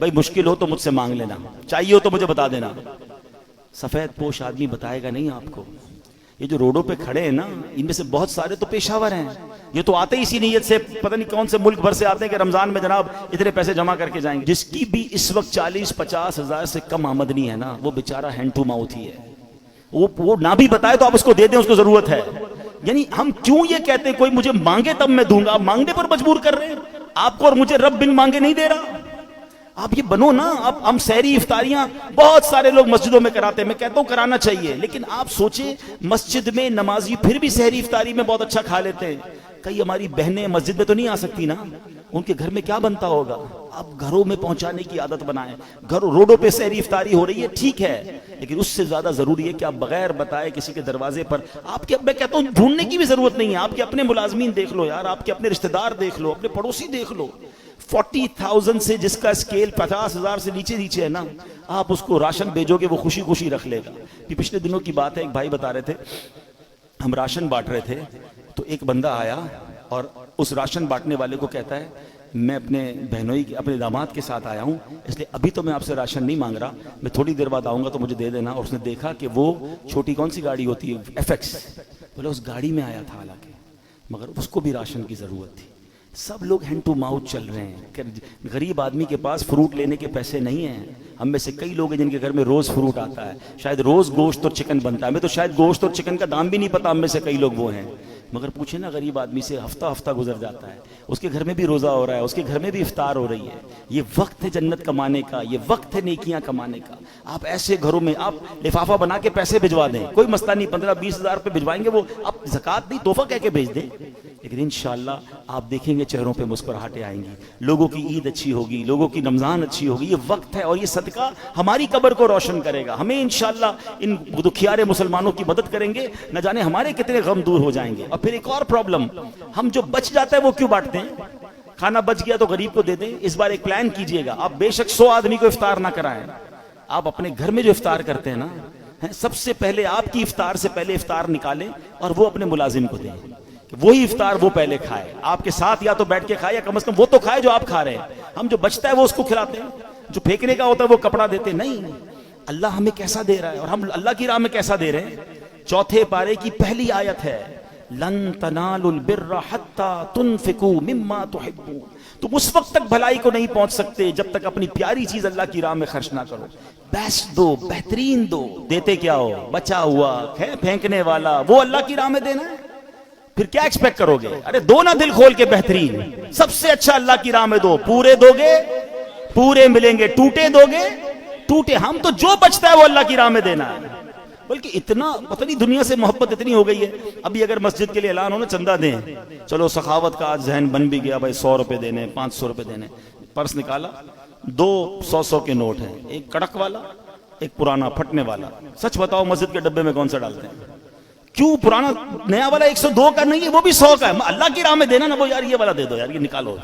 بھائی مشکل ہو تو مجھ سے مانگ لینا، چاہیے ہو تو مجھے بتا دینا۔ سفید پوش آدمی بتائے گا نہیں آپ کو۔ یہ جو روڈوں پہ کھڑے ہیں نا، ان میں سے بہت سارے تو پیشہ ور ہیں، یہ تو آتے ہی اسی نیت سے، پتہ نہیں کون سے ملک بھر سے آتے ہیں کہ رمضان میں جناب اتنے پیسے جمع کر کے جائیں گے۔ جس کی بھی اس وقت 40-50 ہزار سے کم آمدنی ہے نا، وہ بیچارہ ہینڈ ٹو ماؤتھ ہی ہے۔ وہ نہ بھی بتائے تو آپ اس کو دے دیں، اس کو ضرورت ہے۔ یعنی ہم کیوں یہ کہتے ہیں کوئی مجھے مانگے تب میں دوں گا، مانگنے پر مجبور کر رہے ہیں آپ کو، اور مجھے رب بن مانگے نہیں دے رہا۔ آپ یہ بنو نا۔ اب ہم سحری افطاریاں بہت سارے لوگ مسجدوں میں کراتے ہیں، میں کہتا ہوں کرانا چاہیے، لیکن آپ سوچیں مسجد میں نمازی پھر بھی سحری افطاری میں بہت اچھا کھا لیتے ہیں، کئی ہماری بہنیں مسجد میں تو نہیں آ سکتی نا، ان کے گھر میں کیا بنتا ہوگا؟ آپ گھروں میں پہنچانے کی عادت بنائیں۔ گھروں روڈوں پہ سحری افطاری ہو رہی ہے ٹھیک ہے، لیکن اس سے زیادہ ضروری ہے کہ آپ بغیر بتائے کسی کے دروازے پر، آپ کے، میں کہتا ہوں ڈھونڈنے کی بھی ضرورت نہیں ہے، آپ کے اپنے ملازمین دیکھ لو یار، آپ کے اپنے رشتہ دار دیکھ لو، اپنے پڑوسی دیکھ لو۔ 40,000 سے جس کا اسکیل 50,000 سے نیچے ہے نا، آپ اس کو راشن بھیجو گے وہ خوشی خوشی رکھ لے گا۔ یہ پچھلے دنوں کی بات ہے، ایک بھائی بتا رہے تھے ہم راشن بانٹ رہے تھے، تو ایک بندہ آیا اور اس راشن بانٹنے والے کو کہتا ہے میں اپنے بہنوئی اپنے داماد کے ساتھ آیا ہوں، اس لیے ابھی تو میں آپ سے راشن نہیں مانگ رہا، میں تھوڑی دیر بعد آؤں گا تو مجھے دے دینا۔ اور اس نے دیکھا کہ وہ چھوٹی کون سی گاڑی ہوتی ہے، FX، بولے اس گاڑی میں آیا تھا حالانکہ، مگر اس کو بھی راشن کی ضرورت تھی۔ سب لوگ ہینڈ ٹو ماؤتھ چل رہے ہیں، غریب آدمی کے پاس فروٹ لینے کے پیسے نہیں ہیں۔ ہم میں سے کئی لوگ ہیں جن کے گھر میں روز فروٹ آتا ہے، شاید روز گوشت اور چکن بنتا ہے، ہمیں تو شاید گوشت اور چکن کا دام بھی نہیں پتا، ہم میں سے کئی لوگ وہ ہیں، مگر پوچھیں نا غریب آدمی سے، ہفتہ ہفتہ گزر جاتا ہے، اس کے گھر میں بھی روزہ ہو رہا ہے، اس کے گھر میں بھی افطار ہو رہی ہے۔ یہ وقت ہے جنت کمانے کا، یہ وقت ہے نیکیاں کمانے کا۔ آپ ایسے گھروں میں آپ لفافہ بنا کے پیسے بھجوا دیں، کوئی مسئلہ نہیں، 15-20 ہزار روپے بھجوائیں گے، وہ آپ زکوٰۃ نہیں تحفہ کہہ کے بھیج دیں، لیکن انشاءاللہ آپ دیکھیں گے چہروں پہ مسکراہٹیں آئیں گی، لوگوں کی عید اچھی ہوگی، لوگوں کی رمضان اچھی ہوگی۔ یہ وقت ہے اور یہ صدقہ ہماری قبر کو روشن کرے گا، ہمیں انشاءاللہ ان دکھیارے مسلمانوں کی مدد کریں گے، نہ جانے ہمارے کتنے غم دور ہو جائیں گے۔ اور پھر ایک اور پرابلم، ہم جو بچ جاتا ہے وہ کیوں بانٹتے ہیں؟ کھانا بچ گیا تو غریب کو دے دیں۔ اس بار ایک پلان کیجئے گا، آپ بے شک 100 آدمی کو افطار نہ کرائیں، آپ اپنے گھر میں جو افطار کرتے ہیں نا، سب سے پہلے آپ کی افطار سے پہلے افطار نکالیں اور وہ اپنے ملازم کو دیں، وہی افطار وہ پہلے کھائے، آپ کے ساتھ یا تو بیٹھ کے کھائے یا کم از کم وہ تو کھائے جو آپ کھا رہے ہیں۔ ہم جو بچتا ہے وہ اس کو کھلاتے ہیں، جو پھینکنے کا ہوتا ہے وہ کپڑا دیتے نہیں۔ اللہ ہمیں کیسا دے رہا ہے اور ہم اللہ کی راہ میں کیسا دے رہے ہیں۔ 4 پارے کی پہلی آیت ہے لن تنالوا البر حتى تنفقوا مما تحبون، تم اس وقت تک بھلائی کو نہیں پہنچ سکتے جب تک اپنی پیاری چیز اللہ کی راہ میں خرچ نہ کرو، بیسٹ دو، بہترین دو۔ دیتے کیا ہو؟ بچا ہوا پھینکنے والا، وہ اللہ کی راہ میں دینا ہے، پھر کیا ایکسپیکٹ کرو گے؟ ارے دو نا دل کھول کے بہترین، سب سے اچھا اللہ کی راہ میں دو، پورے دو گے پورے ملیں گے، ٹوٹے دو گے ٹوٹے۔ ہم تو جو بچتا ہے وہ اللہ کی راہ میں دینا ہے، بلکہ اتنا پتہ نہیں دنیا سے محبت اتنی ہو گئی ہے۔ ابھی اگر مسجد کے لیے اعلان ہو نا چندہ دیں، چلو سخاوت کا آج ذہن بن بھی گیا، بھائی 100 روپے دینے، 500 روپے دینے، پرس نکالا، 2 100 کے نوٹ ہیں، ایک کڑک والا ایک پرانا پھٹنے والا۔ سچ بتاؤ مسجد کے ڈبے میں کون سا ڈالتے ہیں؟ کیوں؟ پرانا نیا والا 102 کا نہیں ہے، وہ بھی 100 کا ہے، اللہ کی راہ میں دینا نا، وہ یار یہ والا دے دو یار، یہ نکالو۔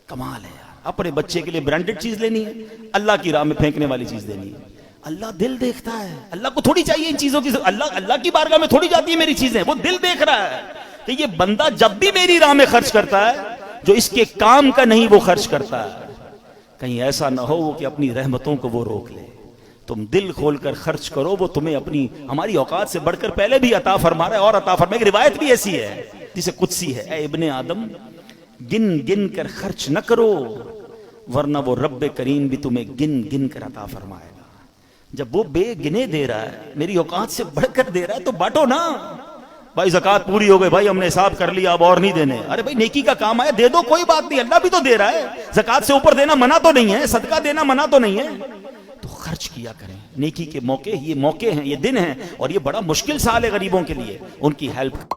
کمال ہے یار، اپنے بچے کے لیے برانڈڈ چیز لینی ہے، اللہ کی راہ میں پھینکنے والی چیز دینی ہے۔ اللہ دل دیکھتا ہے، اللہ کو تھوڑی چاہیے ان چیزوں کی، اللہ کی بارگاہ میں تھوڑی جاتی ہے میری چیزیں، وہ دل دیکھ رہا ہے کہ یہ بندہ جب بھی میری راہ میں خرچ کرتا ہے جو اس کے کام کا نہیں وہ خرچ کرتا ہے، کہیں ایسا نہ ہو کہ اپنی رحمتوں کو وہ روک لے۔ تم دل کھول کر خرچ کرو، وہ تمہیں اپنی ہماری اوقات سے بڑھ کر پہلے بھی عطا فرما رہا ہے اور عطا فرمائے۔ ایک روایت بھی ایسی ہے جسے قدسی ہے، اے ابن آدم گن گن کر خرچ نہ کرو ورنہ وہ رب کریم بھی تمہیں گن گن کر عطا فرمائے گا۔ جب وہ بے گنے دے رہا ہے، میری اوقات سے بڑھ کر دے رہا ہے، تو بانٹو نا۔ بھائی زکوٰۃ پوری ہو گئی، بھائی ہم نے حساب کر لیا اب اور نہیں دینے، ارے بھائی نیکی کا کام آیا دے دو، کوئی بات نہیں، اللہ بھی تو دے رہا ہے۔ زکوٰۃ سے اوپر دینا منع تو نہیں ہے، صدقہ دینا منع تو نہیں ہے، تو خرچ کیا کریں۔ نیکی کے موقع، یہ موقع ہیں، یہ دن ہیں، اور یہ بڑا مشکل سال ہے غریبوں کے لیے، ان کی ہیلپ